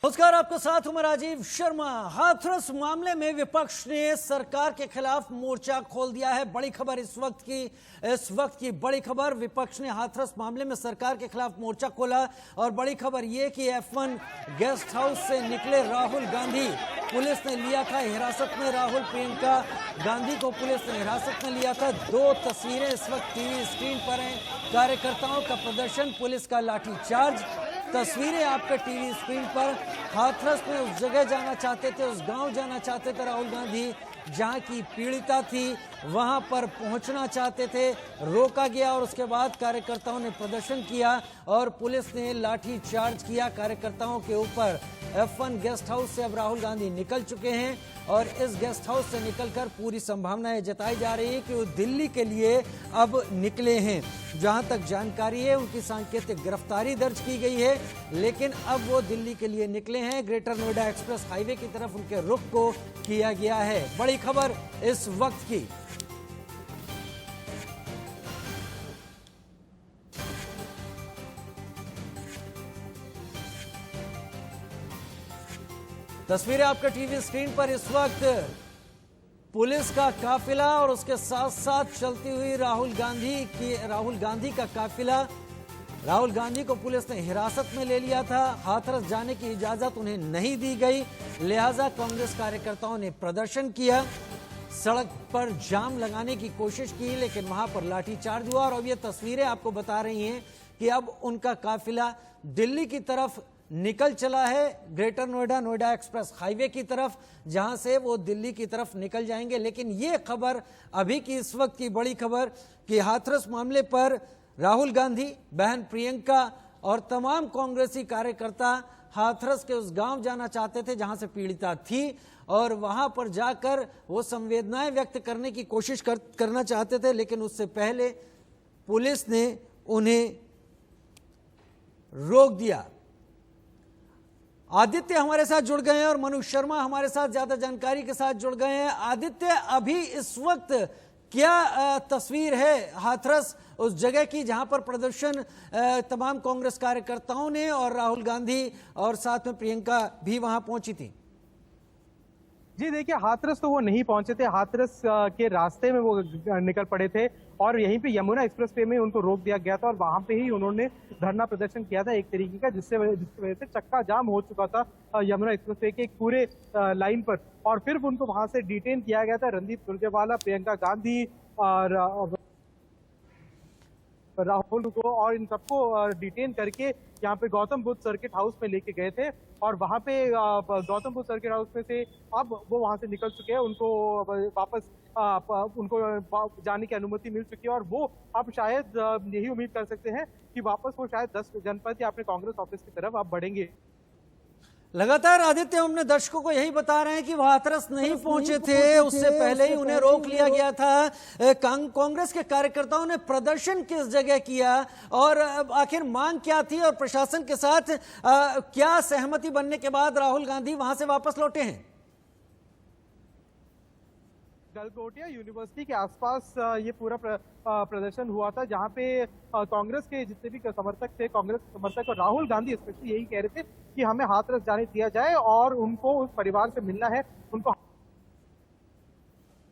नमस्कार, आपके साथ हूं मैं राजीव शर्मा। हाथरस मामले में विपक्ष ने सरकार के खिलाफ मोर्चा खोल दिया है। बड़ी खबर इस वक्त की बड़ी खबर, विपक्ष ने हाथरस मामले में सरकार के खिलाफ मोर्चा खोला। और बड़ी खबर यह कि F1 गेस्ट हाउस से निकले राहुल गांधी, पुलिस ने लिया था हिरासत में। राहुल प्रियंका गांधी को पुलिस ने हिरासत में लिया था। दो तस्वीरें इस वक्त टीवी स्क्रीन पर हैं। कार्यकर्ताओं का प्रदर्शन, पुलिस का लाठीचार्ज, तस्वीरें आपके टीवी स्क्रीन पर। हाथरस में उस जगह जाना चाहते थे, उस गांव जाना चाहते थे राहुल गांधी जहां की पीड़िता थी, वहां पर पहुंचना चाहते थे, रोका गया और उसके बाद कार्यकर्ताओं ने प्रदर्शन किया और पुलिस ने लाठी चार्ज किया कार्यकर्ताओं के ऊपर। F1 गेस्ट हाउस से अब राहुल गांधी निकल चुके हैं और इस गेस्ट हाउस से निकलकर पूरी संभावनाएं जताई जा रही है कि वो दिल्ली के लिए अब निकले हैं। जहां तक जानकारी है उनकी सांकेतिक गिरफ्तारी दर्ज की गई है, लेकिन अब वो दिल्ली के लिए निकले हैं। ग्रेटर नोएडा एक्सप्रेस हाईवे की तरफ उनके रुख को किया गया है। बड़ी खबर इस वक्त की। तस्वीरें आपके टीवी स्क्रीन पर। इस वक्त पुलिस का काफिला और उसके साथ साथ चलती हुई राहुल गांधी का काफिला। राहुल गांधी को पुलिस ने हिरासत में ले लिया था। हाथरस जाने की इजाजत उन्हें नहीं दी गई, लिहाजा कांग्रेस कार्यकर्ताओं ने प्रदर्शन किया, सड़क पर जाम लगाने की कोशिश की, लेकिन वहां पर लाठीचार्ज हुआ। और अब ये तस्वीरें आपको बता रही हैं कि अब उनका काफिला दिल्ली की तरफ निकल चला है, ग्रेटर नोएडा एक्सप्रेस हाईवे की तरफ, जहां से वो दिल्ली की तरफ निकल जाएंगे। लेकिन ये खबर अभी की इस वक्त की बड़ी खबर कि हाथरस मामले पर राहुल गांधी, बहन प्रियंका और तमाम कांग्रेसी कार्यकर्ता हाथरस के उस गांव जाना चाहते थे जहां से पीड़िता थी और वहां पर जाकर वो संवेदनाएं व्यक्त करने की कोशिश करना चाहते थे, लेकिन उससे पहले पुलिस ने उन्हें रोक दिया। आदित्य हमारे साथ जुड़ गए हैं और मनु शर्मा हमारे साथ ज्यादा जानकारी के साथ जुड़ गए हैं। आदित्य, अभी इस वक्त क्या तस्वीर है हाथरस उस जगह की जहां पर प्रदर्शन तमाम कांग्रेस कार्यकर्ताओं ने और राहुल गांधी और साथ में प्रियंका भी वहां पहुंची थी? जी देखिए, हाथरस तो वो नहीं पहुंचे थे। हाथरस के रास्ते में वो निकल पड़े थे और यहीं पे यमुना एक्सप्रेस वे में उनको रोक दिया गया था और वहां पे ही उन्होंने धरना प्रदर्शन किया था एक तरीके का, जिसकी वजह से चक्का जाम हो चुका था यमुना एक्सप्रेस वे के एक पूरे लाइन पर। और फिर उनको वहां से डिटेन किया गया था। रणदीप सुरजेवाला, प्रियंका गांधी और राहुल को और इन सबको डिटेन करके यहाँ पे गौतम बुद्ध सर्किट हाउस में लेके गए थे और वहाँ पे गौतम बुद्ध सर्किट हाउस में से अब वो वहाँ से निकल चुके हैं। उनको वापस उनको जाने की अनुमति मिल चुकी है और वो अब शायद यही उम्मीद कर सकते हैं कि वापस वो शायद 10 जनपद या अपने कांग्रेस ऑफिस की तरफ अब बढ़ेंगे। लगातार आदित्य हम अपने दर्शकों को यही बता रहे हैं कि वह हाथरस नहीं पहुंचे थे, उससे पहले ही उन्हें रोक लिया गया था। कांग्रेस के कार्यकर्ताओं ने प्रदर्शन किस जगह किया और आखिर मांग क्या थी और प्रशासन के साथ क्या सहमति बनने के बाद राहुल गांधी वहां से वापस लौटे हैं? गलगोटिया यूनिवर्सिटी के आसपास ये पूरा प्रदर्शन हुआ था, जहां पे कांग्रेस के जितने भी समर्थक थे, कांग्रेस समर्थक और राहुल गांधी स्पेशली यही कह रहे थे कि हमें हाथरस जाने दिया जाए और उनको उस परिवार से मिलना है। उनको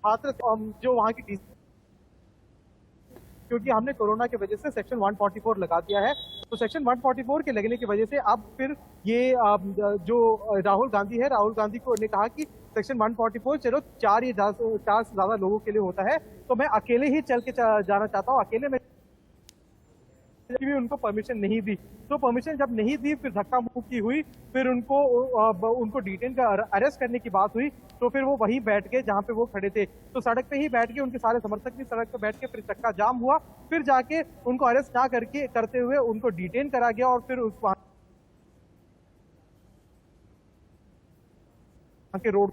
हाथरस जो वहां की डीसी, क्योंकि हमने कोरोना की वजह से सेक्शन 144 लगा दिया है, तो सेक्शन 144 के लगने की वजह से अब फिर ये जो राहुल गांधी है, राहुल गांधी को ने कहा कि सेक्शन 144 चलो 4 से ज्यादा लोगों के लिए होता है, तो मैं अकेले ही चल के जाना चाहता हूँ। अकेले में भी उनको परमिशन नहीं दी, तो परमिशन जब नहीं दी फिर धक्का मुक्की हुई, फिर उनको डिटेन का अरेस्ट करने की बात हुई, तो फिर वो वहीं बैठ गए जहां पे वो खड़े थे। तो सड़क पे ही बैठ के उनके सारे समर्थक भी सड़क पे बैठ के, फिर चक्का जाम हुआ, फिर जाके उनको अरेस्ट ना करते हुए उनको डिटेन करा गया और फिर उस वहां के रोड।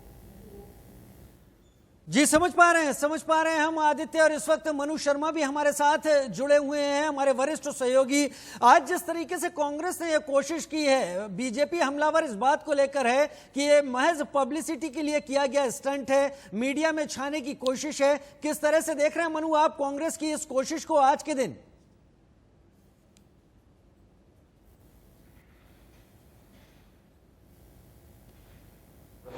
जी समझ पा रहे हैं हम आदित्य। और इस वक्त मनु शर्मा भी हमारे साथ जुड़े हुए हैं, हमारे वरिष्ठ सहयोगी। आज जिस तरीके से कांग्रेस ने यह कोशिश की है, बीजेपी हमलावर इस बात को लेकर है कि ये महज पब्लिसिटी के लिए किया गया स्टंट है, मीडिया में छाने की कोशिश है, किस तरह से देख रहे हैं मनु आप कांग्रेस की इस कोशिश को आज के दिन?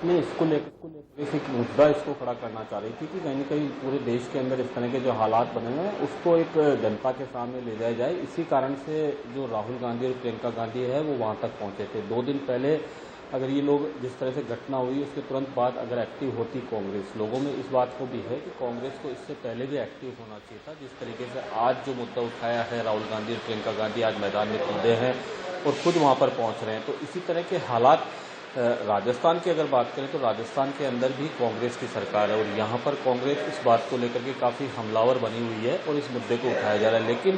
इसलिए इसको लेकर एक मुद्दा इसको खड़ा करना चाह रही थी कि कहीं न कहीं पूरे देश के अंदर इस तरह के जो हालात बने हुए हैं उसको एक जनता के सामने ले जाया जाए। इसी कारण से जो राहुल गांधी और प्रियंका गांधी है वो वहाँ तक पहुँचे थे। 2 दिन पहले अगर ये लोग जिस तरह से घटना हुई उसके तुरंत बाद अगर एक्टिव होती कांग्रेस, लोगों में इस बात को भी है कि कांग्रेस को इससे पहले भी एक्टिव होना चाहिए था। जिस तरीके से आज जो मुद्दा उठाया है, राहुल गांधी और प्रियंका गांधी आज मैदान में कूदे हैं और खुद वहाँ पर पहुँच रहे हैं, तो इसी तरह के हालात राजस्थान की अगर बात करें तो राजस्थान के अंदर भी कांग्रेस की सरकार है और यहाँ पर कांग्रेस इस बात को लेकर के काफ़ी हमलावर बनी हुई है और इस मुद्दे को उठाया जा रहा है। लेकिन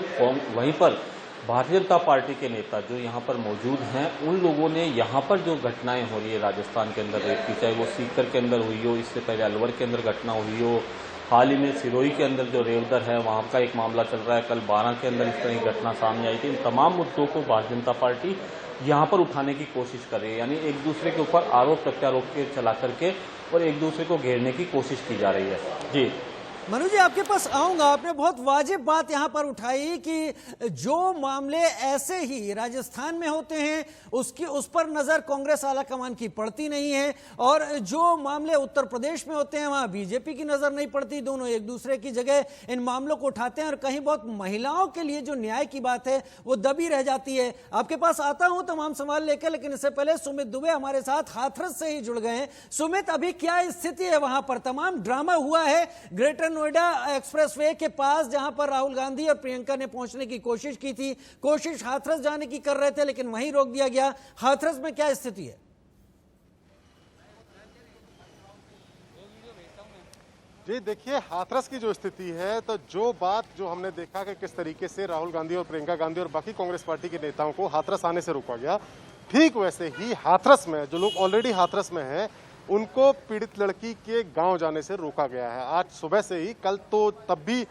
वहीं पर भारतीय जनता पार्टी के नेता जो यहाँ पर मौजूद हैं, उन लोगों ने यहाँ पर जो घटनाएं हो रही है राजस्थान के अंदर रेप की, चाहे वो सीकर के अंदर हुई हो, इससे पहले अलवर के अंदर घटना हुई हो, हाल ही में सिरोही के अंदर जो रेवदर है वहाँ का एक मामला चल रहा है, कल 12 के अंदर इस तरह की घटना सामने आई थी। इन तमाम मुद्दों को भारतीय जनता पार्टी यहाँ पर उठाने की कोशिश कर रही है, यानी एक दूसरे के ऊपर आरोप प्रत्यारोप के चला करके और एक दूसरे को घेरने की कोशिश की जा रही है। जी मनु जी, आपके पास आऊंगा। आपने बहुत वाजिब बात यहां पर उठाई कि जो मामले ऐसे ही राजस्थान में होते हैं उस पर नजर कांग्रेस आला कमान की पड़ती नहीं है और जो मामले उत्तर प्रदेश में होते हैं वहां बीजेपी की नजर नहीं पड़ती। दोनों एक दूसरे की जगह इन मामलों को उठाते हैं और कहीं बहुत महिलाओं के लिए जो न्याय की बात है वो दबी रह जाती है। आपके पास आता हूं तमाम सवाल लेकर, लेकिन इससे पहले सुमित दुबे हमारे साथ हाथरस से ही जुड़ गए हैं। सुमित, अभी क्या स्थिति है वहां पर? तमाम ड्रामा हुआ है ग्रेटर नोएडा एक्सप्रेसवे के पास, जहां पर राहुल गांधी और प्रियंका ने पहुंचने की कोशिश की थी। कोशिश हाथरस जाने की कर रहे थे लेकिन वहीं रोक दिया गया। हाथरस में क्या स्थिति है? जी देखिए, हाथरस की जो स्थिति है, तो जो हमने देखा कि किस तरीके से राहुल गांधी और प्रियंका गांधी और बाकी कांग्रेस पार्टी के नेताओं को हाथरस आने से रोका गया, ठीक वैसे ही हाथरस में जो लोग ऑलरेडी हाथरस में हैं उनको पीड़ित लड़की के गांव जाने से रोका गया है। आज सुबह से ही, कल तो तब भी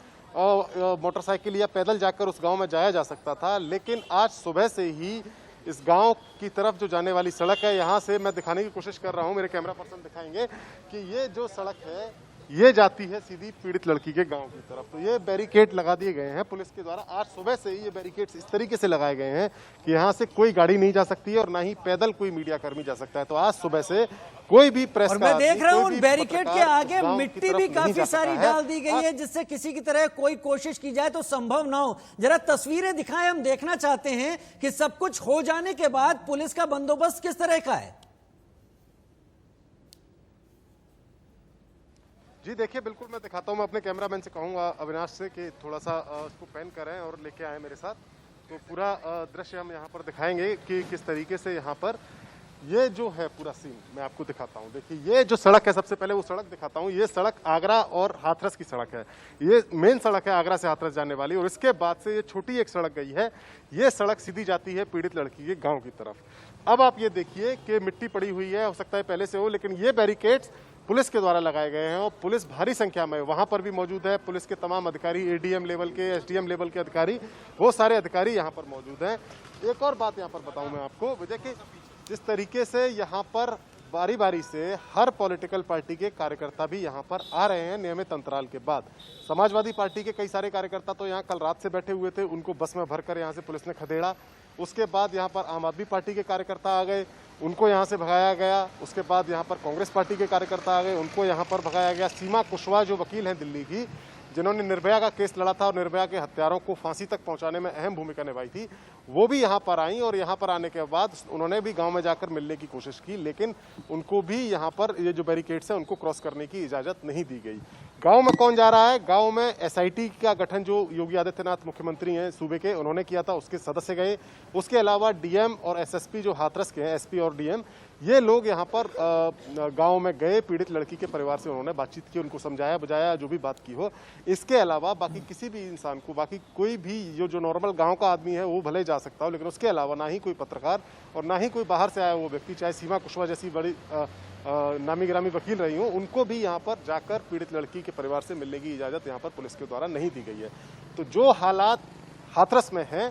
मोटरसाइकिल या पैदल जाकर उस गांव में जाया जा सकता था, लेकिन आज सुबह से ही इस गांव की तरफ जो जाने वाली सड़क है, यहाँ से मैं दिखाने की कोशिश कर रहा हूँ, मेरे कैमरा पर्सन दिखाएंगे कि ये जो सड़क है ये जाती है सीधी पीड़ित लड़की के गांव की तरफ। तो ये बैरिकेड लगा दिए गए हैं पुलिस के द्वारा। आज सुबह से ही ये बैरिकेड्स इस तरीके से लगाए गए हैं कि यहाँ से कोई गाड़ी नहीं जा सकती है और ना ही पैदल कोई मीडिया कर्मी जा सकता है। तो आज सुबह से कोई भी प्रेस और मैं देख रहा हूँ बैरिकेड के आगे मिट्टी भी काफी सारी डाल दी गई है जिससे किसी की तरह कोई कोशिश की जाए तो संभव ना हो। जरा तस्वीरें दिखाएं, हम देखना चाहते हैं कि सब कुछ हो जाने के बाद पुलिस का बंदोबस्त किस तरह का है। जी देखिए, बिल्कुल मैं दिखाता हूँ। मैं अपने कैमरामैन से कहूँगा अविनाश से कि थोड़ा सा इसको पैन करें और लेके आए मेरे साथ। तो पूरा दृश्य हम यहाँ पर दिखाएंगे कि किस तरीके से यहाँ पर ये जो है पूरा सीन मैं आपको दिखाता हूँ। देखिए, ये जो सड़क है, सबसे पहले वो सड़क दिखाता हूँ। ये सड़क आगरा और हाथरस की सड़क है। ये मेन सड़क है आगरा से हाथरस जाने वाली, और इसके बाद से ये छोटी एक सड़क गई है। ये सड़क सीधी जाती है पीड़ित लड़की के गाँव की तरफ। अब आप ये देखिए कि मिट्टी पड़ी हुई है, हो सकता है पहले से हो, लेकिन ये बैरिकेड्स पुलिस के द्वारा लगाए गए हैं और पुलिस भारी संख्या में वहां पर भी मौजूद है। पुलिस के तमाम अधिकारी, एडीएम लेवल के, एसडीएम लेवल के अधिकारी, वो सारे अधिकारी यहाँ पर मौजूद हैं। एक और बात यहाँ पर बताऊं मैं आपको, देखिए जिस तरीके से यहाँ पर बारी बारी से हर पॉलिटिकल पार्टी के कार्यकर्ता भी यहाँ पर आ रहे हैं नियमित अंतराल के बाद। समाजवादी पार्टी के कई सारे कार्यकर्ता तो यहाँ कल रात से बैठे हुए थे, उनको बस में भरकर यहाँ से पुलिस ने खदेड़ा। उसके बाद यहाँ पर आम आदमी पार्टी के कार्यकर्ता आ गए, उनको यहाँ से भगाया गया। उसके बाद यहाँ पर कांग्रेस पार्टी के कार्यकर्ता आ गए, उनको यहाँ पर भगाया गया। सीमा कुशवाहा जो वकील हैं दिल्ली की, जिन्होंने निर्भया का केस लड़ा था और निर्भया के हत्यारों को फांसी तक पहुंचाने में अहम भूमिका निभाई थी, वो भी यहाँ पर आई और यहाँ पर आने के बाद उन्होंने भी गांव में जाकर मिलने की कोशिश की, लेकिन उनको भी यहाँ पर ये जो बैरिकेड्स है उनको क्रॉस करने की इजाजत नहीं दी गई। गांव में कौन जा रहा है? गांव में एसआईटी का गठन जो योगी आदित्यनाथ मुख्यमंत्री हैं सूबे के, उन्होंने किया था, उसके सदस्य गए। उसके अलावा डीएम और एसएसपी जो हाथरस के हैं, एसपी और डीएम, ये लोग यहाँ पर गांव में गए, पीड़ित लड़की के परिवार से उन्होंने बातचीत की, उनको समझाया बुझाया, जो भी बात की हो। इसके अलावा बाकी किसी भी इंसान को, बाकी कोई भी जो नॉर्मल गांव का आदमी है वो भले जा सकता हो, लेकिन उसके अलावा ना ही कोई पत्रकार और ना ही कोई बाहर से आया वो व्यक्ति, चाहे सीमा कुशवाहा जैसी बड़ी नामी गिरामी वकील रही हो, उनको भी यहाँ पर जाकर पीड़ित लड़की के परिवार से मिलने की इजाज़त यहाँ पर पुलिस के द्वारा नहीं दी गई है। तो जो हालात हाथरस में हैं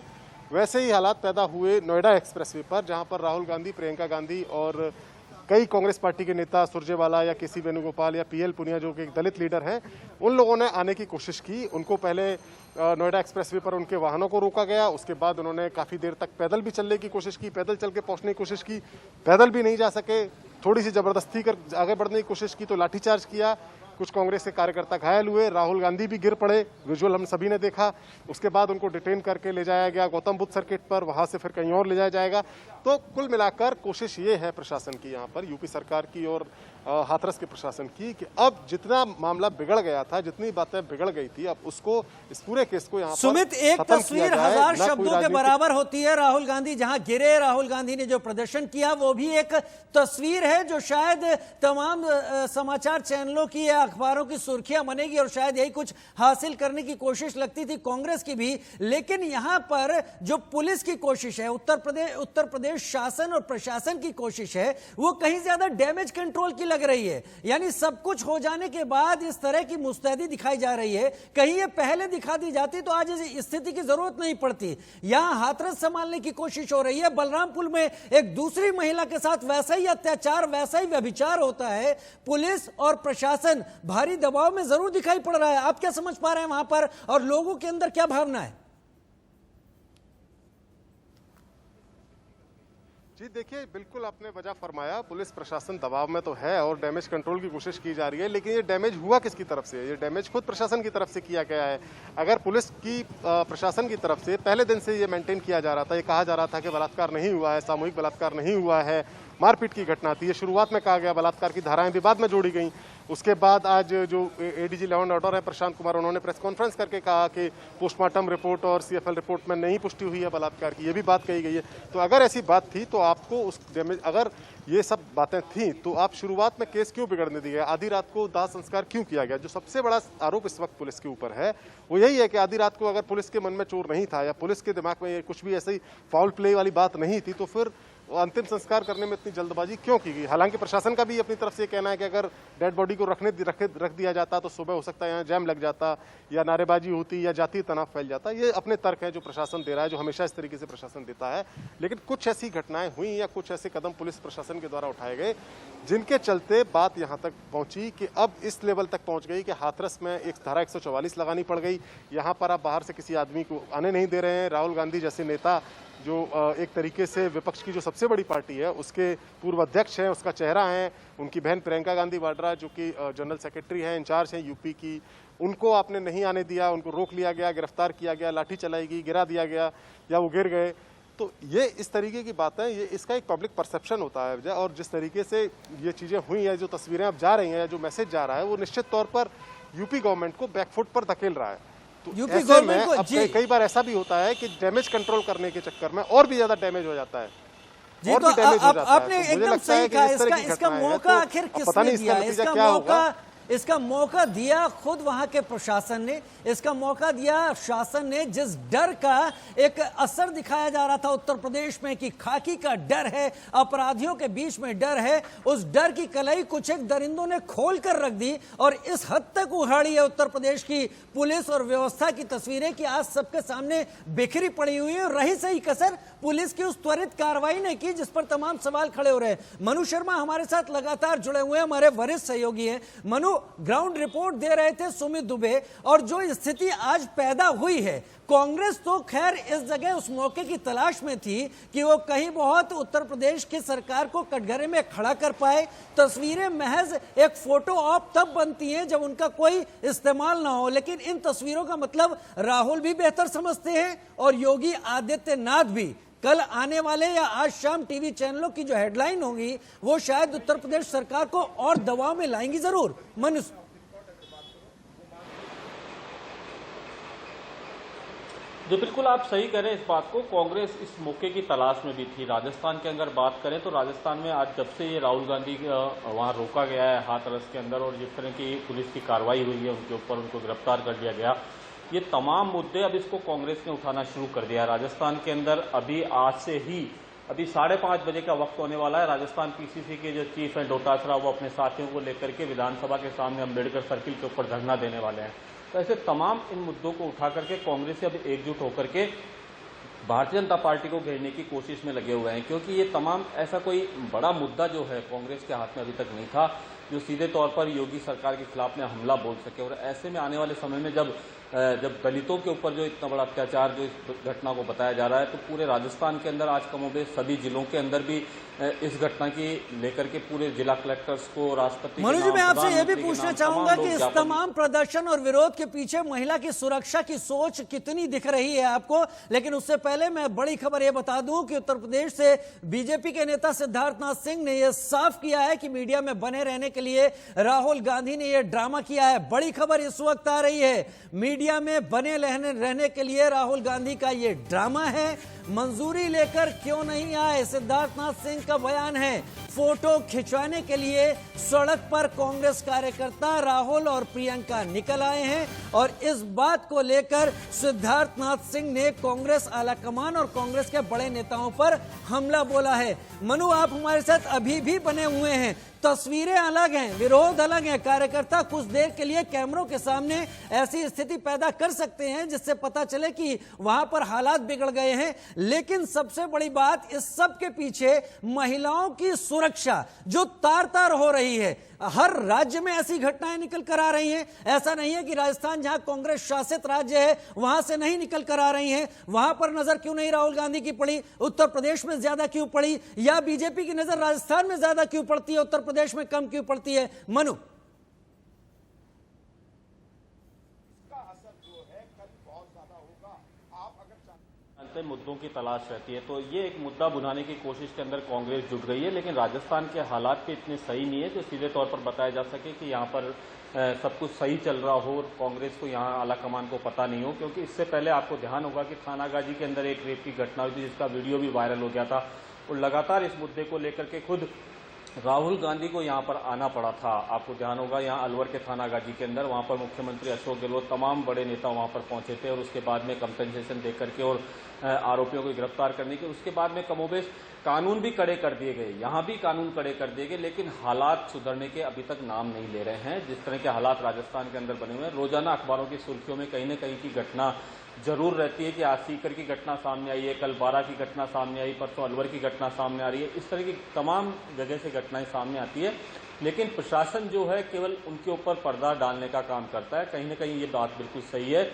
वैसे ही हालात पैदा हुए नोएडा एक्सप्रेसवे पर, जहां पर राहुल गांधी, प्रियंका गांधी और कई कांग्रेस पार्टी के नेता, सुरजेवाला या केसी वेणुगोपाल या पीएल पुनिया जो कि एक दलित लीडर हैं, उन लोगों ने आने की कोशिश की। उनको पहले नोएडा एक्सप्रेसवे पर उनके वाहनों को रोका गया। उसके बाद उन्होंने काफ़ी देर तक पैदल भी चलने की कोशिश की, पैदल चल के पहुंचने की कोशिश की, पैदल भी नहीं जा सके। थोड़ी सी जबरदस्ती कर आगे बढ़ने की कोशिश की तो लाठीचार्ज किया। कुछ कांग्रेस के कार्यकर्ता घायल हुए, राहुल गांधी भी गिर पड़े, विजुअल हम सभी ने देखा। उसके बाद उनको डिटेन करके ले जाया गया गौतम बुद्ध सर्किट पर, वहां से फिर कहीं और ले जाया जाएगा। तो कुल मिलाकर कोशिश ये है प्रशासन की, यहाँ पर यूपी सरकार की और हाथरस के प्रशासन की, कि अब जितना मामला बिगड़ गया था, जितनी बातें बिगड़ गई थी, अब उसको इस पूरे केस को यहाँ सुमित, एक तस्वीर हजार शब्दों के बराबर होती है। राहुल गांधी जहां गिरे, राहुल गांधी ने जो प्रदर्शन किया, वो भी एक तस्वीर है जो शायद तमाम समाचार चैनलों की या अखबारों की सुर्खियां बनेगी और शायद यही कुछ हासिल करने की कोशिश लगती थी कांग्रेस की भी। लेकिन यहां पर जो पुलिस की कोशिश है, उत्तर प्रदेश शासन और प्रशासन की कोशिश है, वो कहीं ज्यादा डैमेज कंट्रोल की लग रही है। यानी सब कुछ हो जाने के बाद इस तरह की मुस्तैदी दिखाई जा रही है। कहीं ये पहले दिखा दी जाती तो आज इस स्थिति की जरूरत नहीं पड़ती। यहां हाथरस संभालने की कोशिश हो रही है, बलरामपुर में एक दूसरी महिला के साथ वैसा ही अत्याचार, वैसा ही व्यभिचार होता है। पुलिस और प्रशासन भारी दबाव में जरूर दिखाई पड़ रहा है। आप क्या समझ पा रहे हैं वहां पर, और लोगों के अंदर क्या भावना है? जी देखिए, बिल्कुल आपने वजह फरमाया, पुलिस प्रशासन दबाव में तो है और डैमेज कंट्रोल की कोशिश की जा रही है। लेकिन ये डैमेज हुआ किसकी तरफ से? ये डैमेज खुद प्रशासन की तरफ से किया गया है। अगर पुलिस की प्रशासन की तरफ से पहले दिन से ये मेंटेन किया जा रहा था, ये कहा जा रहा था कि बलात्कार नहीं हुआ है, सामूहिक बलात्कार नहीं हुआ है, मारपीट की घटना थी, ये शुरुआत में कहा गया, बलात्कार की धाराएं भी बाद में जोड़ी गई। उसके बाद आज जो एडीजी लॉ एंड ऑर्डर है प्रशांत कुमार, उन्होंने प्रेस कॉन्फ्रेंस करके कहा कि पोस्टमार्टम रिपोर्ट और सीएफएल रिपोर्ट में नहीं पुष्टि हुई है बलात्कार की, ये भी बात कही गई है। तो अगर ऐसी बात थी तो आपको उस डैमेज, अगर ये सब बातें थी तो आप शुरुआत में केस क्यों बिगड़ने दी गई? आधी रात को दाह संस्कार क्यों किया गया? जो सबसे बड़ा आरोप इस वक्त पुलिस के ऊपर है वो यही है कि आधी रात को अगर पुलिस के मन में चोर नहीं था या पुलिस के दिमाग में कुछ भी ऐसी फाउल प्ले वाली बात नहीं थी तो फिर अंतिम संस्कार करने में इतनी जल्दबाजी क्यों की गई? हालांकि प्रशासन का भी अपनी तरफ से कहना है कि अगर डेड बॉडी को रख दिया जाता तो सुबह हो सकता है यहाँ जैम लग जाता या नारेबाजी होती या जातीय तनाव फैल जाता। ये अपने तर्क है जो प्रशासन दे रहा है, जो हमेशा इस तरीके से प्रशासन देता है। लेकिन कुछ ऐसी घटनाएं हुई या कुछ ऐसे कदम पुलिस प्रशासन के द्वारा उठाए गए जिनके चलते बात यहाँ तक पहुंची कि अब इस लेवल तक पहुंच गई कि हाथरस में एक धारा 144 लगानी पड़ गई। यहाँ पर आप बाहर से किसी आदमी को आने नहीं दे रहे हैं। राहुल गांधी जैसे नेता, जो एक तरीके से विपक्ष की जो सबसे बड़ी पार्टी है उसके पूर्व अध्यक्ष हैं, उसका चेहरा है, उनकी बहन प्रियंका गांधी वाड्रा जो कि जनरल सेक्रेटरी हैं, इंचार्ज हैं यूपी की, उनको आपने नहीं आने दिया, उनको रोक लिया गया, गिरफ्तार किया गया, लाठी चलाई गई, गिरा दिया गया या वो गिर गए। तो ये इस तरीके की बात है, ये इसका एक पब्लिक परसेप्शन होता है। और जिस तरीके से ये चीज़ें हुई हैं, जो तस्वीरें अब जा रही हैं या जो मैसेज जा रहा है, वो निश्चित तौर पर यूपी गवर्नमेंट को बैकफुट पर धकेल रहा है। यूपी गवर्नमेंट को अब कई बार ऐसा भी होता है कि डैमेज कंट्रोल करने के चक्कर में और भी ज्यादा डैमेज हो जाता है। जी, तो आपने एकदम सही कहा। इसका मौका आखिर किसने दिया? इसका मौका दिया खुद वहां के प्रशासन ने, इसका मौका दिया शासन ने। जिस डर का एक असर दिखाया जा रहा था उत्तर प्रदेश में कि खाकी का डर है, अपराधियों के बीच में डर है, उस डर की कलाई कुछ एक दरिंदों ने खोल कर रख दी और इस हद तक उहाड़ी है उत्तर प्रदेश की पुलिस और व्यवस्था की तस्वीरें कि आज सबके सामने बिखरी पड़ी हुई है। रही सही कसर पुलिस की उस त्वरित कार्रवाई ने की जिस पर तमाम सवाल खड़े हो रहे हैं। मनु शर्मा हमारे साथ लगातार जुड़े हुए हैं, हमारे वरिष्ठ सहयोगी हैं। मनु, ग्राउंड रिपोर्ट दे रहे थे सुमित दुबे, और जो स्थिति आज पैदा हुई है, कांग्रेस तो खैर इस जगह उस मौके की तलाश में थी कि वो कहीं बहुत उत्तर प्रदेश की सरकार को कटघरे में खड़ा कर पाए। तस्वीरें महज एक फोटो ऑप तब बनती हैं जब उनका कोई इस्तेमाल ना हो, लेकिन इन तस्वीरों का मतलब राहुल भी बेहतर समझते हैं और योगी आदित्यनाथ भी। कल आने वाले या आज शाम टीवी चैनलों की जो हेडलाइन होगी वो शायद उत्तर प्रदेश सरकार को और दबाव में लाएंगी जरूर। मनुष्य जो बिल्कुल आप सही करें इस बात को, कांग्रेस इस मौके की तलाश में भी थी। राजस्थान के अंदर बात करें तो राजस्थान में आज जब से ये राहुल गांधी वहां रोका गया है हाथरस के अंदर और जिस तरह की पुलिस की कार्रवाई हुई है उनके ऊपर, उनको गिरफ्तार कर लिया गया, ये तमाम मुद्दे अब इसको कांग्रेस ने उठाना शुरू कर दिया है। राजस्थान के अंदर अभी आज से ही अभी 5:30 बजे का वक्त होने वाला है। राजस्थान पीसीसी के जो चीफ हैं डोटासरा, वो अपने साथियों को लेकर के विधानसभा के सामने अम्बेडकर सर्किल के ऊपर धरना देने वाले हैं। तो ऐसे तमाम इन मुद्दों को उठा करके कांग्रेस से अब एकजुट होकर के भारतीय जनता पार्टी को घेरने की कोशिश में लगे हुए हैं, क्योंकि ये तमाम ऐसा कोई बड़ा मुद्दा जो है कांग्रेस के हाथ में अभी तक नहीं था जो सीधे तौर पर योगी सरकार के खिलाफ में हमला बोल सके। और ऐसे में आने वाले समय में जब जब दलितों के ऊपर जो इतना बड़ा अत्याचार जो इस घटना को बताया जा रहा है, तो पूरे राजस्थान के अंदर आज कमोबेश सभी जिलों के अंदर भी इस घटना की लेकर के पूरे जिला कलेक्टर्स को, राष्ट्रपति मनोज जी, मैं आपसे यह भी पूछना चाहूंगा कि इस तमाम प्रदर्शन और विरोध के पीछे महिला की सुरक्षा की सोच कितनी दिख रही है आपको? लेकिन उससे पहले मैं बड़ी खबर यह बता दूं कि उत्तर प्रदेश से बीजेपी के नेता सिद्धार्थनाथ सिंह ने यह साफ किया है कि मीडिया में बने रहने के लिए राहुल गांधी ने यह ड्रामा किया है। बड़ी खबर इस वक्त आ रही है, मीडिया में बने रहने के लिए राहुल गांधी का यह ड्रामा है। मंजूरी लेकर क्यों नहीं आए, सिद्धार्थनाथ सिंह का बयान है। फोटो खिंचवाने के लिए सड़क पर कांग्रेस कार्यकर्ता राहुल और प्रियंका निकल आए हैं और इस बात को लेकर सिद्धार्थनाथ सिंह ने कांग्रेस आलाकमान और कांग्रेस के बड़े नेताओं पर हमला बोला है। मनु, आप हमारे साथ अभी भी बने हुए हैं, तस्वीरें अलग हैं, विरोध अलग है। कार्यकर्ता कुछ देर के लिए कैमरों के सामने ऐसी स्थिति पैदा कर सकते हैं जिससे पता चले कि वहां पर हालात बिगड़ गए हैं, लेकिन सबसे बड़ी बात इस सब के पीछे महिलाओं की सुरक्षा जो तार तार हो रही है। हर राज्य में ऐसी घटनाएं निकल कर आ रही हैं। ऐसा नहीं है कि राजस्थान जहां कांग्रेस शासित राज्य है वहां से नहीं निकल कर आ रही हैं। वहां पर नजर क्यों नहीं राहुल गांधी की पड़ी, उत्तर प्रदेश में ज्यादा क्यों पड़ी, या बीजेपी की नजर राजस्थान में ज्यादा क्यों पड़ती है, उत्तर प्रदेश में कम क्यों पड़ती है? मनु, मुद्दों की तलाश रहती है, तो ये एक मुद्दा बुझाने की कोशिश के अंदर कांग्रेस जुट गई है, लेकिन राजस्थान के हालात भी इतने सही नहीं है जो सीधे तौर पर बताया जा सके कि यहाँ पर सब कुछ सही चल रहा हो और कांग्रेस को यहाँ आलाकमान को पता नहीं हो। क्योंकि इससे पहले आपको ध्यान होगा कि थानागाजी के अंदर एक रेप की घटना हुई थी जिसका वीडियो भी वायरल हो गया था और लगातार इस मुद्दे को लेकर के खुद राहुल गांधी को यहाँ पर आना पड़ा था। आपको ध्यान होगा यहाँ अलवर के थानागाजी के अंदर वहाँ पर मुख्यमंत्री अशोक गहलोत, तमाम बड़े नेता वहाँ पर पहुंचे थे और उसके बाद में कंपेंसेशन देकर के और आरोपियों को गिरफ्तार करने के उसके बाद में कमोबेश कानून भी कड़े कर दिए गए, यहाँ भी कानून कड़े कर दिए गए, लेकिन हालात सुधरने के अभी तक नाम नहीं ले रहे हैं। जिस तरह के हालात राजस्थान के अंदर बने हुए हैं, रोजाना अखबारों की सुर्खियों में कहीं न कहीं की घटना जरूर रहती है कि आज सीकर की घटना सामने आई है, कल बारा की घटना सामने आई, परसों अलवर की घटना सामने आ रही है। इस तरह की तमाम जगह से घटनाएं सामने आती है, लेकिन प्रशासन जो है केवल उनके ऊपर पर्दा डालने का काम करता है। कहीं न कहीं ये बात बिल्कुल सही है,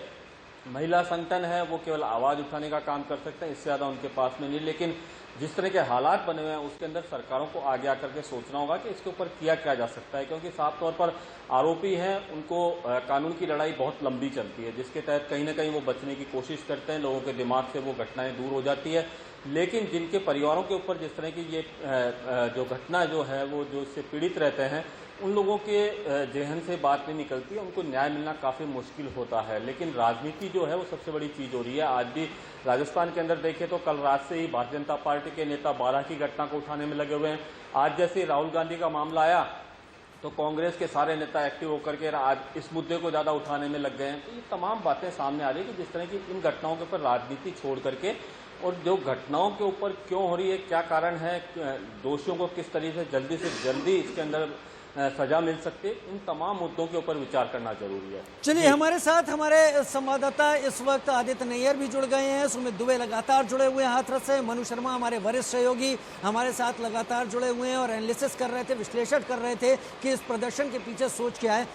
महिला संगठन है वो केवल आवाज उठाने का काम कर सकते हैं, इससे ज्यादा उनके पास में नहीं। लेकिन जिस तरह के हालात बने हुए हैं उसके अंदर सरकारों को आगे आकर के सोचना होगा कि इसके ऊपर किया क्या जा सकता है, क्योंकि साफ तौर पर आरोपी हैं, उनको कानून की लड़ाई बहुत लंबी चलती है, जिसके तहत कहीं ना कहीं वो बचने की कोशिश करते हैं, लोगों के दिमाग से वो घटनाएं दूर हो जाती है। लेकिन जिनके परिवारों के ऊपर जिस तरह की ये जो घटना जो है वो जो इससे पीड़ित रहते हैं, उन लोगों के जेहन से बात नहीं निकलती है, उनको न्याय मिलना काफ़ी मुश्किल होता है। लेकिन राजनीति जो है वो सबसे बड़ी चीज़ हो रही है। आज भी राजस्थान के अंदर देखें तो कल रात से ही भारतीय जनता पार्टी के नेता बारा की घटना को उठाने में लगे हुए हैं। आज जैसे राहुल गांधी का मामला आया तो कांग्रेस के सारे नेता एक्टिव होकर के आज इस मुद्दे को ज़्यादा उठाने में लग गए हैं। तो ये तमाम बातें सामने आ रही है कि जिस तरह की इन घटनाओं के ऊपर राजनीति छोड़ करके और जो घटनाओं के ऊपर क्यों हो रही है, क्या कारण है, दोषियों को किस तरीके से जल्दी इसके अंदर सजा मिल सकती है, इन तमाम मुद्दों के ऊपर विचार करना जरूरी है। चलिए, हमारे साथ हमारे संवाददाता इस वक्त आदित्य नैयर भी जुड़ गए हैं, सुमित दुबे लगातार जुड़े हुए हैं हाथरस से, मनु शर्मा हमारे वरिष्ठ सहयोगी हमारे साथ लगातार जुड़े हुए हैं और एनालिसिस कर रहे थे, विश्लेषण कर रहे थे कि इस प्रदर्शन के पीछे सोच क्या है।